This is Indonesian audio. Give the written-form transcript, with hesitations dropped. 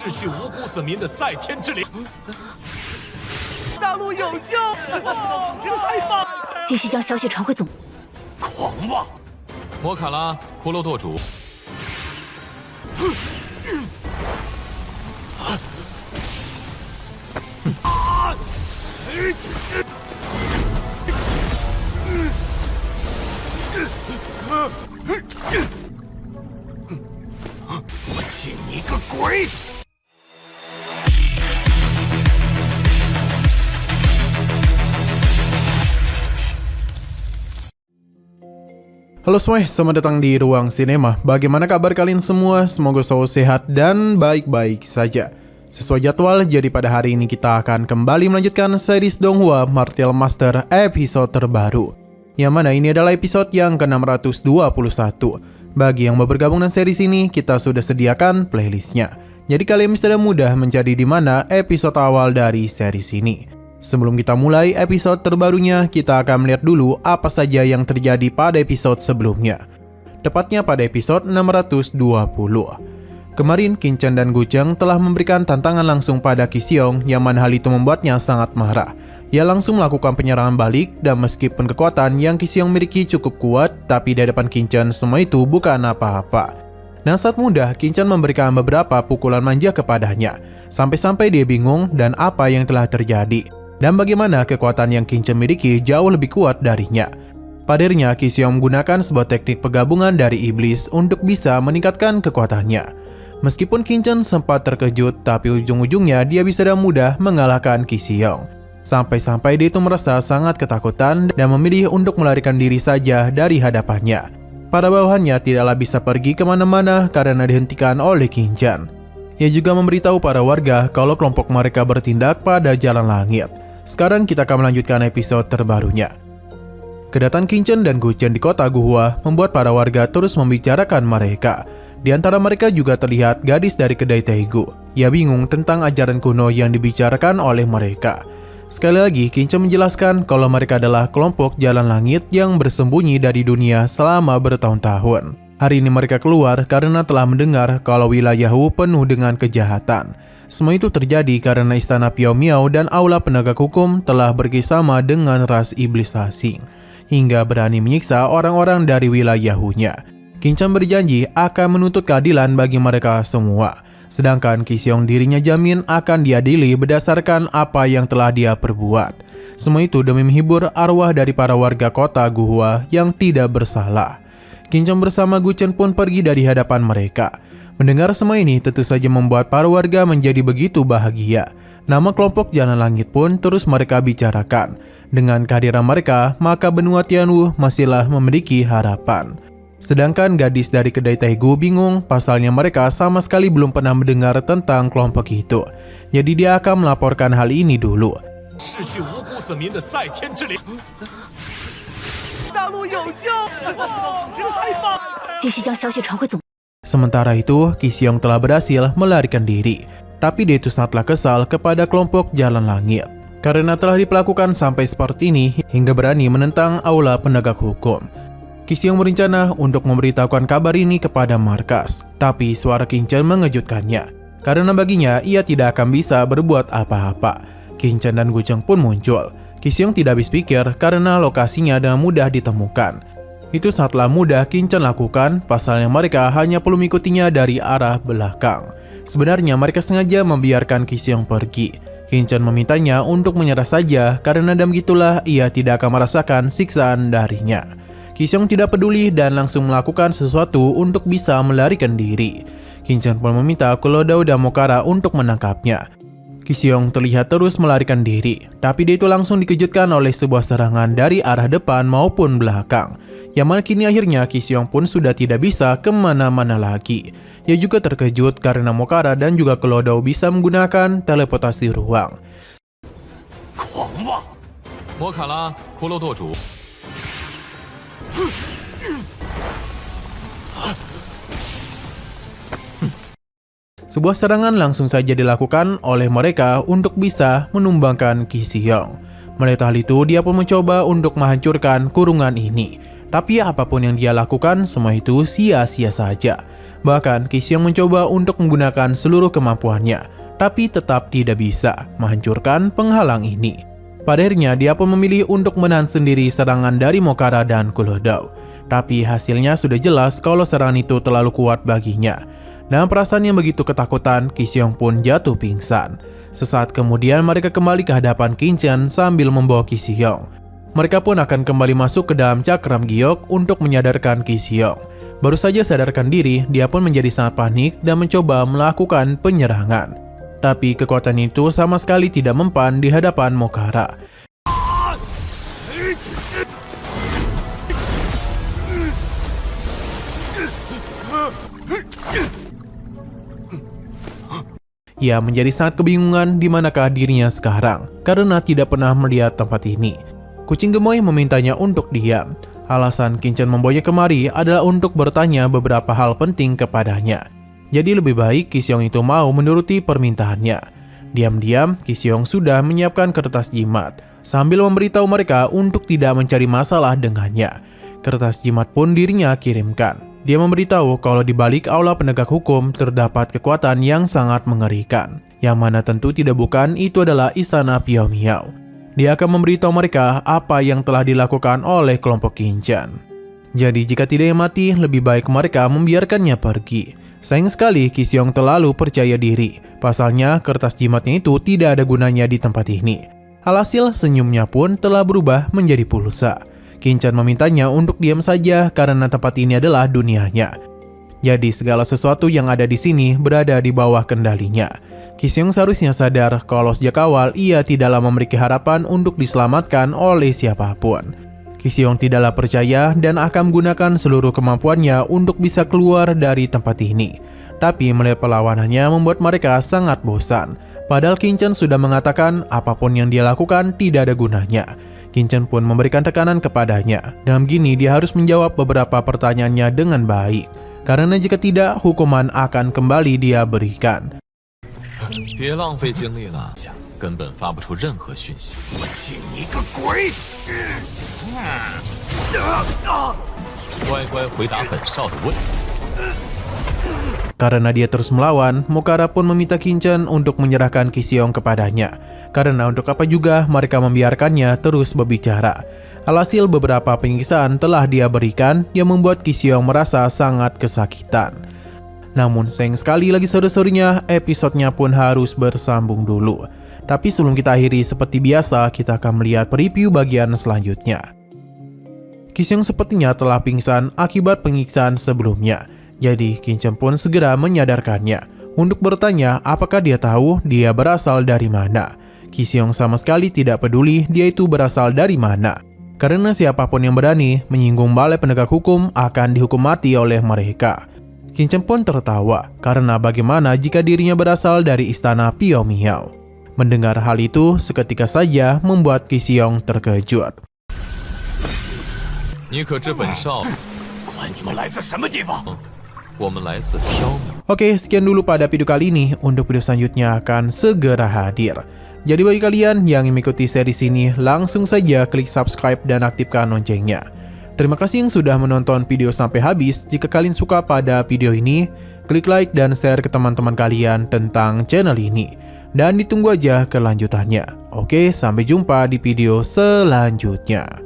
逝去无辜子民的在天之灵。大陆有救！已经太棒！必须将消息传回总。狂妄！摩卡拉，骷髅舵主。我信你个鬼！Halo semuanya, selamat datang di Ruang Sinema. Bagaimana kabar kalian semua? Semoga selalu sehat dan baik-baik saja. Sesuai jadwal, jadi pada hari ini kita akan kembali melanjutkan series Donghua Martial Master episode terbaru. Yang mana ini adalah episode yang ke-621. Bagi yang mau bergabung dengan series ini, kita sudah sediakan playlistnya. Jadi kalian bisa mudah mencari di mana episode awal dari series ini. Sebelum kita mulai episode terbarunya, kita akan melihat dulu apa saja yang terjadi pada episode sebelumnya. Tepatnya pada episode 620. Kemarin, Qin-Chen dan Gucheng telah memberikan tantangan langsung pada Qi-Xiong, yang mana hal itu membuatnya sangat marah. Ia langsung melakukan penyerangan balik, dan meskipun kekuatan yang Qi-Xiong miliki cukup kuat, tapi di hadapan Qin-Chen semua itu bukan apa-apa. Dengan saat mudah, Qin-Chen memberikan beberapa pukulan manja kepadanya, sampai-sampai dia bingung dan apa yang telah terjadi. Dan bagaimana kekuatan yang Qin-Chen miliki jauh lebih kuat darinya. Pada akhirnya, Qi-Xiong menggunakan sebuah teknik penggabungan dari iblis untuk bisa meningkatkan kekuatannya. Meskipun Qin-Chen sempat terkejut, tapi ujung-ujungnya dia bisa dengan mudah mengalahkan Qi-Xiong. Sampai-sampai dia itu merasa sangat ketakutan dan memilih untuk melarikan diri saja dari hadapannya. Pada bawahannya tidaklah bisa pergi kemana-mana karena dihentikan oleh Qin-Chen. Ia juga memberitahu para warga kalau kelompok mereka bertindak pada jalan langit. Sekarang kita akan melanjutkan episode terbarunya. Kedatangan Qin-Chen dan Gucheng di kota Guhua membuat para warga terus membicarakan mereka. Di antara mereka juga terlihat gadis dari kedai Taigu. Ia bingung tentang ajaran kuno yang dibicarakan oleh mereka. Sekali lagi, Qin-Chen menjelaskan kalau mereka adalah kelompok jalan langit yang bersembunyi dari dunia selama bertahun-tahun. Hari ini mereka keluar karena telah mendengar kalau wilayah Wu penuh dengan kejahatan. Semua itu terjadi karena istana Piao Miao dan aula penegak hukum telah bekerjasama dengan ras iblis asing, hingga berani menyiksa orang-orang dari wilayah Wu-nya. Qin-Chen berjanji akan menuntut keadilan bagi mereka semua. Sedangkan Qi-Xiong dirinya jamin akan diadili berdasarkan apa yang telah dia perbuat. Semua itu demi menghibur arwah dari para warga kota Guhua yang tidak bersalah. Qin-Chen bersama Gucheng pun pergi dari hadapan mereka. Mendengar semua ini tentu saja membuat para warga menjadi begitu bahagia. Nama kelompok Jalan Langit pun terus mereka bicarakan. Dengan kehadiran mereka, maka benua Tianwu masihlah memiliki harapan. Sedangkan gadis dari kedai Taigu bingung, pasalnya mereka sama sekali belum pernah mendengar tentang kelompok itu. Jadi dia akan melaporkan hal ini dulu. Sementara itu, Qi-Xiong telah berhasil melarikan diri. Tapi dia itu sangatlah kesal kepada kelompok Jalan Langit. Karena telah diperlakukan sampai seperti ini hingga berani menentang aula penegak hukum. Qi-Xiong berencana untuk memberitahukan kabar ini kepada markas. Tapi suara Qin-Chen mengejutkannya. Karena baginya ia tidak akan bisa berbuat apa-apa. Qin-Chen dan Gucheng pun muncul. Qi-Xiong tidak habis pikir karena lokasinya dengan mudah ditemukan. Itu sangatlah mudah Qin-Chen lakukan, pasalnya mereka hanya perlu mengikutinya dari arah belakang. Sebenarnya mereka sengaja membiarkan Qi-Xiong pergi. Qin-Chen memintanya untuk menyerah saja karena dengan begitulah ia tidak akan merasakan siksaan darinya. Qi-Xiong tidak peduli dan langsung melakukan sesuatu untuk bisa melarikan diri. Qin-Chen pun meminta Kulodao dan Mokara untuk menangkapnya. Qi-Xiong terlihat terus melarikan diri, tapi dia itu langsung dikejutkan oleh sebuah serangan dari arah depan maupun belakang. Yang mana kini akhirnya Qi-Xiong pun sudah tidak bisa kemana-mana lagi. Ia juga terkejut karena Mokara dan juga Kulodao bisa menggunakan teleportasi ruang. Mokara, Kulodao舵主。Sebuah serangan langsung saja dilakukan oleh mereka untuk bisa menumbangkan Qi-Xiong. Melihat hal itu, dia pun mencoba untuk menghancurkan kurungan ini. Tapi apapun yang dia lakukan, semua itu sia-sia saja. Bahkan Qi Xiong mencoba untuk menggunakan seluruh kemampuannya, tapi tetap tidak bisa menghancurkan penghalang ini. Pada akhirnya dia pun memilih untuk menahan sendiri serangan dari Mokara dan Kulodao. Tapi hasilnya sudah jelas kalau serangan itu terlalu kuat baginya. Dengan perasaan yang begitu ketakutan, Qi Xiong pun jatuh pingsan. Sesaat kemudian mereka kembali ke hadapan Qin Chen sambil membawa Qi Xiong. Mereka pun akan kembali masuk ke dalam cakram giok untuk menyadarkan Qi Xiong. Baru saja sadarkan diri, dia pun menjadi sangat panik dan mencoba melakukan penyerangan. Tapi kekuatan itu sama sekali tidak mempan di hadapan Mokara. Ia menjadi sangat kebingungan di manakah dirinya sekarang karena tidak pernah melihat tempat ini. Kucing gemoy memintanya untuk diam. Alasan Qin Chen membawanya kemari adalah untuk bertanya beberapa hal penting kepadanya. Jadi lebih baik Qi Xiong itu mau menuruti permintaannya. Diam-diam Qi Xiong sudah menyiapkan kertas jimat sambil memberitahu mereka untuk tidak mencari masalah dengannya. Kertas jimat pun dirinya kirimkan. Dia memberitahu kalau di balik aula penegak hukum terdapat kekuatan yang sangat mengerikan, yang mana tentu tidak bukan itu adalah istana Piao Miao. Dia akan memberitahu mereka apa yang telah dilakukan oleh kelompok Qin Chen. Jadi jika tidak yang mati, lebih baik mereka membiarkannya pergi. Sayang sekali Qi Xiong terlalu percaya diri. Pasalnya kertas jimatnya itu tidak ada gunanya di tempat ini. Alhasil senyumnya pun telah berubah menjadi pulsa. Qin Chen memintanya untuk diam saja karena tempat ini adalah dunianya. Jadi segala sesuatu yang ada di sini berada di bawah kendalinya. Qi Xiong seharusnya sadar kalau sejak awal ia tidaklah memiliki harapan untuk diselamatkan oleh siapapun. Qi Xiong tidaklah percaya dan akan menggunakan seluruh kemampuannya untuk bisa keluar dari tempat ini. Tapi melihat perlawanannya membuat mereka sangat bosan. Padahal Qin Chen sudah mengatakan apapun yang dia lakukan tidak ada gunanya. Qin Chen pun memberikan tekanan kepadanya. Dengan begini dia harus menjawab beberapa pertanyaannya dengan baik. Karena jika tidak, hukuman akan kembali dia berikan. 别浪费精力了，根本发不出任何讯息。我信你个鬼！乖乖回答本少的问。 Karena dia terus melawan, Mokara pun meminta Qin Chen untuk menyerahkan Qi Xiong kepadanya. Karena untuk apa juga mereka membiarkannya terus berbicara. Alhasil beberapa penyiksaan telah dia berikan yang membuat Qi Xiong merasa sangat kesakitan. Namun sayang sekali lagi sore-sorenya, episodenya pun harus bersambung dulu. Tapi sebelum kita akhiri seperti biasa, kita akan melihat preview bagian selanjutnya. Qi Xiong sepertinya telah pingsan akibat penyiksaan sebelumnya. Jadi Qin Chen pun segera menyadarkannya untuk bertanya apakah dia tahu dia berasal dari mana. Qi Xiong sama sekali tidak peduli dia itu berasal dari mana. Karena siapapun yang berani menyinggung balai penegak hukum akan dihukum mati oleh mereka. Qin Chen pun tertawa karena bagaimana jika dirinya berasal dari istana Piao Miao. Mendengar hal itu seketika saja membuat Qi Xiong terkejut. 你可知本少？ 管你们来自什么地方？ 我们来自缥缈。 Oke, sekian dulu pada video kali ini. Untuk video selanjutnya akan segera hadir. Jadi bagi kalian yang mengikuti series ini, langsung saja klik subscribe dan aktifkan loncengnya. Terima kasih yang sudah menonton video sampai habis. Jika kalian suka pada video ini, klik like dan share ke teman-teman kalian tentang channel ini. Dan ditunggu aja kelanjutannya. Oke, sampai jumpa di video selanjutnya.